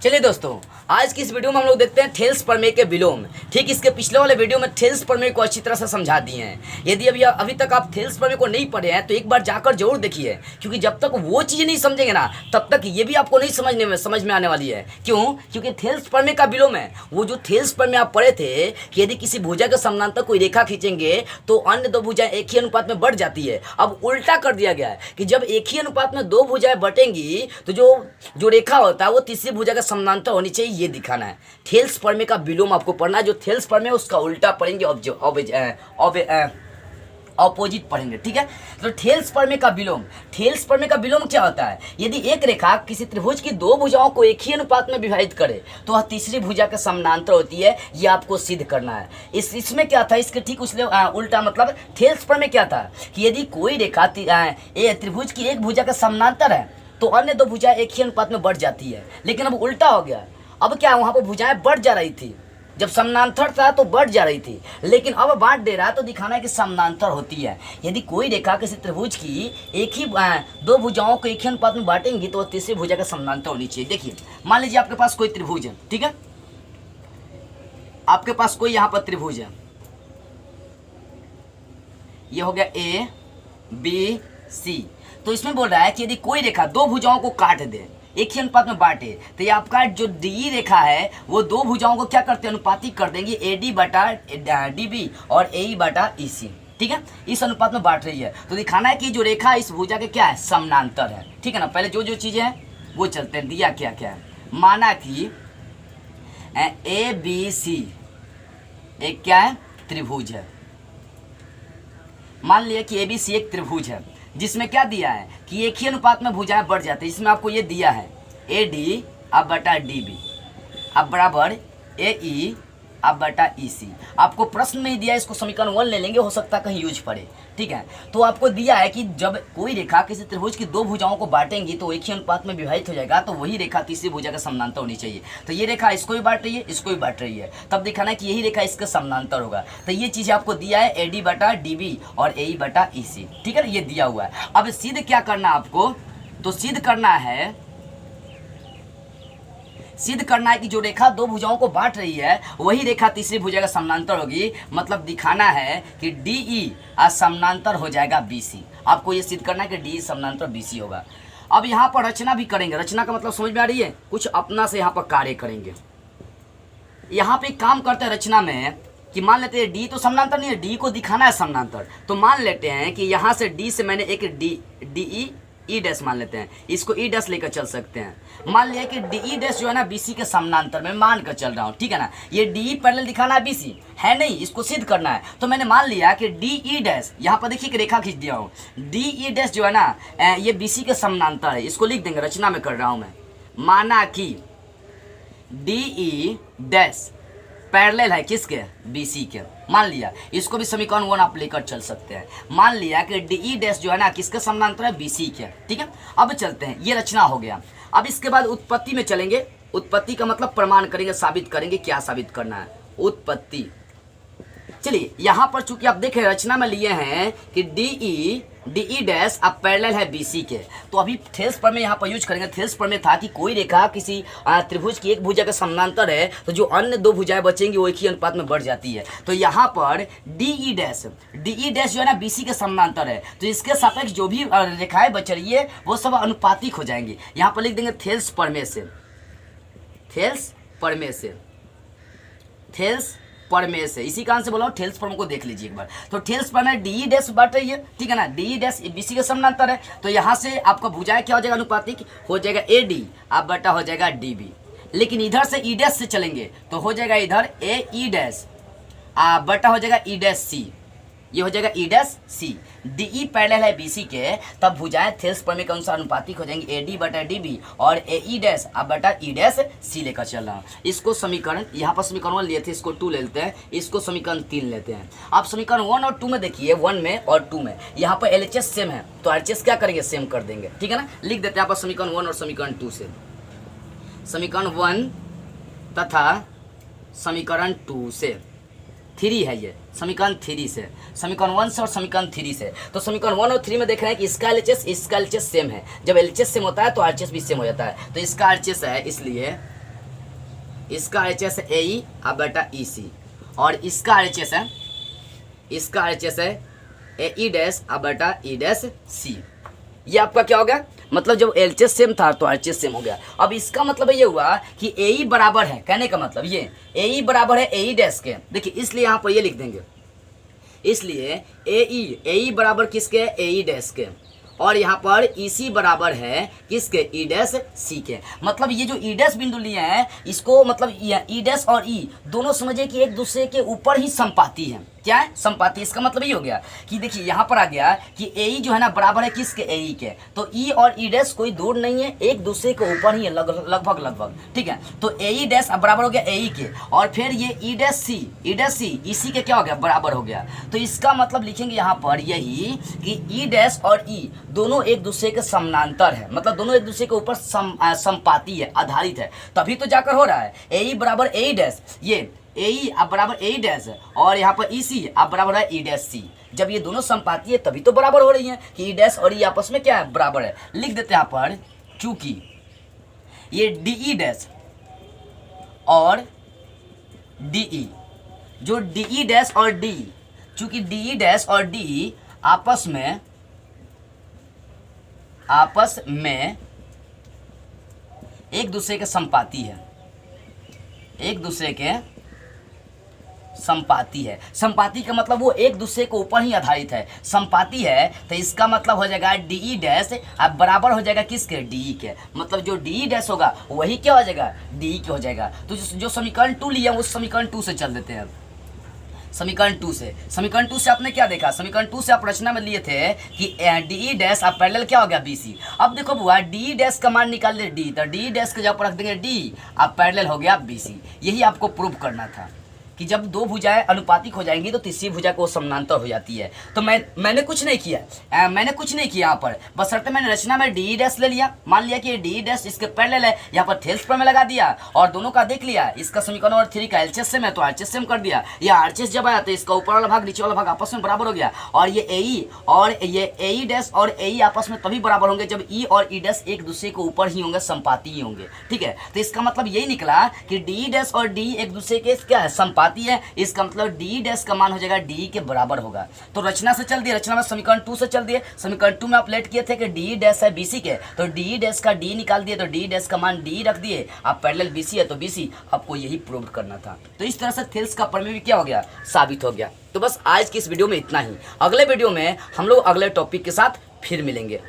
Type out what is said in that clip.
चलिए दोस्तों, आज की इस वीडियो में हम लोग देखते हैं थेल्स प्रमेय के विलोम। ठीक इसके पिछले वाले वीडियो में थेल्स प्रमेय को अच्छी तरह से समझा दिए हैं। यदि अभी तक आप थेल्स प्रमेय को नहीं पढ़े हैं तो एक बार जाकर जरूर देखिए, क्योंकि जब तक वो चीज़ नहीं समझेंगे ना तब तक ये भी आपको नहीं समझ में आने वाली है। क्यों? क्योंकि थेल्स प्रमेय का विलोम है। वो जो थेल्स प्रमेय आप पढ़े थे कि यदि किसी भुजा के समानांतर कोई रेखा खींचेंगे तो अन्य दो भुजाएं एक ही अनुपात में बढ़ जाती है। अब उल्टा कर दिया गया है कि जब एक ही अनुपात में दो भुजाएं बटेंगी तो जो रेखा होता है वो तीसरी भुजा का समानांतर होनी चाहिए, ये दिखाना है। थेल्स प्रमेय का विलोम आपको पढ़ना है। जो थेल्स प्रमेय उसका उल्टा पढ़ेंगे, ऑपोजिट पढ़ेंगे। ठीक है, तो थेल्स प्रमेय का विलोम, थेल्स प्रमेय का विलोम क्या होता है? यदि एक रेखा किसी त्रिभुज की दो भुजाओं को एक ही अनुपात में विभाजित करे तो वह तीसरी भुजा के समानांतर होती है। ये आपको सिद्ध करना है। इसमें क्या था, इसके ठीक उसने उल्टा मतलब थेल्स प्रमेय क्या था कि यदि कोई रेखा त्रिभुज की एक भुजा के समानांतर है तो अन्य दो भुजाएं एक ही अनुपात में बढ़ जाती है। लेकिन अब उल्टा हो गया। अब क्या, वहां पर भुजाएं बढ़ जा रही थी, जब समानांतर था तो बढ़ जा रही थी, लेकिन अब बांट दे रहा है तो दिखाना है कि समानांतर होती है। यदि कोई रेखा किसी त्रिभुज की एक ही दो भुजाओं को एक ही अनुपात में बांटेंगी तो तीसरी भुजा का समानांतर होनी चाहिए। देखिए, मान लीजिए आपके पास कोई त्रिभुज है। ठीक है, आपके पास कोई यहाँ पर त्रिभुज है, ये हो गया ए बी सी। तो इसमें बोल रहा है कि यदि कोई रेखा दो भुजाओं को काट दे, एक ही अनुपात में बांटे, तो ये आपका जो डी रेखा है वो दो भुजाओं को क्या करते हैं, अनुपातिक कर देंगे, ए डी बटा डी बी और ए ई बटा ई सी। ठीक है, इस अनुपात में बांट रही है। तो दिखाना है कि जो रेखा इस भुजा के क्या है, समानांतर है। ठीक है ना, पहले जो चीजें हैं वो चलते हैं। दिया क्या क्या है, माना कि ए बी सी एक क्या है, त्रिभुज है। मान लिया कि ए बी सी एक त्रिभुज है जिसमें क्या दिया है कि एक ही अनुपात में भुजाएं बढ़ जाती है। इसमें आपको ये दिया है ए डी अब बटा डी बी अब बराबर ए ई अब बटा ई सी। आपको प्रश्न में ही दिया है, इसको समीकरण 1 ले लेंगे, हो सकता है कहीं यूज पड़े। ठीक है, तो आपको दिया है कि जब कोई रेखा किसी त्रिभुज की दो भुजाओं को बांटेंगी तो एक ही अनुपात में विभाजित हो जाएगा, तो वही रेखा तीसरी भुजा का समानांतर होनी चाहिए। तो ये रेखा इसको भी बांट रही है, इसको भी बांट रही है, तब दिखाना है कि यही रेखा इसका समानांतर होगा। तो ये चीज आपको दिया है ए डी बटा डी बी और ए ई बटा ई सी। ठीक है, ये दिया हुआ है। अब सिद्ध क्या करना है आपको, तो सिद्ध करना है कि जो रेखा दो भुजाओं को बांट रही है वही रेखा तीसरी भुजा का समानांतर होगी। मतलब दिखाना है कि डी ई समानांतर हो जाएगा बी सी। आपको ये सिद्ध करना है कि डी समानांतर बी सी होगा। अब यहाँ पर रचना भी करेंगे। रचना का मतलब समझ में आ रही है, कुछ अपना से यहाँ पर कार्य करेंगे। यहाँ पे काम करते हैं रचना में कि मान लेते हैं डी तो समानांतर नहीं है, डी को दिखाना है समानांतर। तो मान लेते हैं कि यहाँ से डी से मैंने एक डी ई डैश मान लेते हैं, इसको ई डैश लेकर चल सकते हैं। मान लिया कि डी ई डैश जो है ना बीसी के समानांतर में मान कर चल रहा हूँ। ठीक है ना, ये डी ई पैरेलल दिखाना है बीसी है नहीं, इसको सिद्ध करना है। तो मैंने मान लिया कि डी ई डैश, यहाँ पर देखिए कि रेखा खींच दिया हूँ, डी ई डैश जो है ना ये बीसी के समानांतर है। इसको लिख देंगे, रचना में कर रहा हूँ मैं। माना कि डी ई डैश पैरेलल है किसके, बीसी के। मान लिया, इसको भी समीकरण 1 आप लेकर चल सकते हैं। मान लिया कि डी ई डैश जो है ना किसके समानांतर है, बीसी के। ठीक है, अब चलते हैं, ये रचना हो गया। अब इसके बाद उत्पत्ति में चलेंगे। उत्पत्ति का मतलब प्रमाण करेंगे, साबित करेंगे। क्या साबित करना है, उत्पत्ति। चलिए, यहाँ पर चूंकि आप देखें रचना में लिए हैं कि डी ई डैश अब पैरेलल है बीसी के, तो अभी थेल्स प्रमेय यहाँ पर यूज करेंगे। थेल्स प्रमेय था कि कोई रेखा किसी त्रिभुज की एक भुजा का समानांतर है तो जो अन्य दो भुजाएं बचेंगी वो एक ही अनुपात में बढ़ जाती है। तो यहाँ पर डी ई डैश जो है ना बीसी के समानांतर है, तो इसके सापेक्ष जो भी रेखाएं बच रही है वो सब अनुपातिक हो जाएंगी। यहाँ पर लिख देंगे थेल्स प्रमेय से, थेल्स प्रमेय से, थेल्स प्रमेय से। इसी कारण से बोला हूँ थेल्स प्रमेय को देख लीजिए एक बार। तो थेल्स प्रमेय डी ई डैश बांट रही है। ठीक है ना, डी ई डैश बीसी के समानांतर है, तो यहाँ से आपका भुजाएं क्या हो जाएगा, अनुपातिक हो जाएगा ए डी अब बटा हो जाएगा डी बी। लेकिन इधर से ई डैश से चलेंगे तो हो जाएगा इधर ए ई डैश बटा हो जाएगा ई डैश सी। ये हो जाएगा ई dash C. D E parallel है बीसी के, तब भुजाएं थेल्स प्रमेय के अनुसार अनुपातिक हो जाएंगी, ए डी बटा डी बी और ए ई डैश अब बटा ई डैश सी लेकर चल रहा हूँ। इसको समीकरण, यहाँ पर समीकरण 1 लिए थे, इसको 2 ले लेते हैं, इसको समीकरण 3 लेते हैं। आप समीकरण 1 और 2 में देखिए, 1 में और 2 में यहाँ पर एलएचएस सेम है तो आरएचएस क्या करेंगे, सेम कर देंगे। ठीक है ना, लिख देते हैं यहाँ पर समीकरण 1 और समीकरण 2 से। समीकरण 1 तथा समीकरण 2 से, 3 है ये समीकरण 3 से, समीकरण 1 से और समीकरण 3 से। तो समीकरण 1 और 3 में देख रहे हैं कि इसका एलएचएस सेम है। जब एलएचएस सेम होता है तो आरएचएस भी सेम हो जाता है। तो इसका आरएचएस है, इसलिए इसका RHS है AE अब बेटा EC, और इसका RHS है, इसका RHS है AE डैश अब बेटा E डैश C। ये आपका क्या हो गया, मतलब जब LHS सेम था तो RHS सेम हो गया। अब इसका मतलब ये हुआ कि AE बराबर है, कहने का मतलब ये AE बराबर है AE डैश के। देखिए इसलिए यहाँ पर ये लिख देंगे, इसलिए AE बराबर किसके, AE डैश के, और यहाँ पर EC बराबर है किसके, E डैश C के। मतलब ये जो E डैश बिंदु लिए हैं इसको मतलब E डैश और E दोनों समझे कि एक दूसरे के ऊपर ही समपाती है। क्या है, समपाती। इसका मतलब ये हो गया कि देखिए यहाँ पर आ गया कि AE जो है ना बराबर है किसके, AE के, तो E और E डैश कोई दूर नहीं है, एक दूसरे के ऊपर ही है लगभग, ठीक है। तो AE डैश अब बराबर हो गया AE के, और फिर ये E डैश C EC के क्या हो गया, बराबर हो गया। तो इसका मतलब लिखेंगे यहाँ पर यही कि E डैश और E दोनों एक दूसरे के समानांतर है, मतलब दोनों एक दूसरे के ऊपर समपाती है, आधारित है, तभी तो जाकर हो रहा है AE बराबर AE डैश, ये AE अब बराबर AE डैश है, और यहाँ पर EC अब बराबर है E डैश C। जब ये दोनों समपाती है तभी तो बराबर हो रही है कि E डैश और E आपस में क्या है, बराबर है। लिख देते हैं यहाँ पर, चूंकि ये DE डैश और DE, जो DE डैश और DE, चूंकि DE डैश और DE आपस में एक दूसरे के समपाती है, एक दूसरे के समपाती है। समपाती का मतलब वो एक दूसरे के ऊपर ही आधारित है, समपाती है, तो इसका मतलब हो जाएगा DE डैश अब बराबर हो जाएगा किसके, DE के। मतलब जो DE डैश होगा वही क्या हो जाएगा, DE के हो जाएगा। तो जो समीकरण 2 लिया उस समीकरण 2 से चल देते हैं। समीकरण 2 से आपने क्या देखा, समीकरण 2 से आप रचना में लिए थे कि DE डैश आप पैरेलल क्या हो गया BC। अब देखो बुआ DE डैश का मान निकाल ले D, तो DE डैश के जब रख देंगे D आप पैरेलल हो गया BC। यही आपको प्रूव करना था कि जब दो भुजाएं अनुपातिक हो जाएंगी तो तीसरी भुजा को समानांतर हो जाती है। तो मैंने कुछ नहीं किया, यहाँ पर बशर्ते मैंने रचना में DE डैश ले लिया, मान लिया कि DE डैश इसके पैरेलल है, यहाँ पर थेल्स पर में लगा दिया और दोनों का देख लिया, इसका समीकरण और 3 का LHS सेम है तो RHS सेम कर दिया। ये RHS जब आया तो इसका ऊपर वाला भाग नीचे वाला भाग आपस में बराबर हो गया, और ये AE डैश और AE आपस में तभी बराबर होंगे जब E और E डैश एक दूसरे के ऊपर ही होंगे, समपाती ही होंगे, ठीक है। तो इसका मतलब यही निकला कि DE डैश और DE एक दूसरे के क्या है, समपाती है। इसका मतलब DE डैश का मान हो जाएगा DE के बराबर होगा। तो रचना से चल दिए, रचना में समीकरण 2 से चल दिए। समीकरण 2 में आप लेट किए थे कि DE डैश है BC के, तो DE डैश का D निकाल दिए, तो DE डैश का मान D रख दिए, आप पैरेलल BC है तो BC, आपको यही प्रूव करना था। तो इस तरह से थेल्स का प्रमेय भी क्या हो गया, साबित हो गया। तो बस आज की इस वीडियो में इतना ही, अगले वीडियो में हम लोग अगले टॉपिक के साथ फिर मिलेंगे।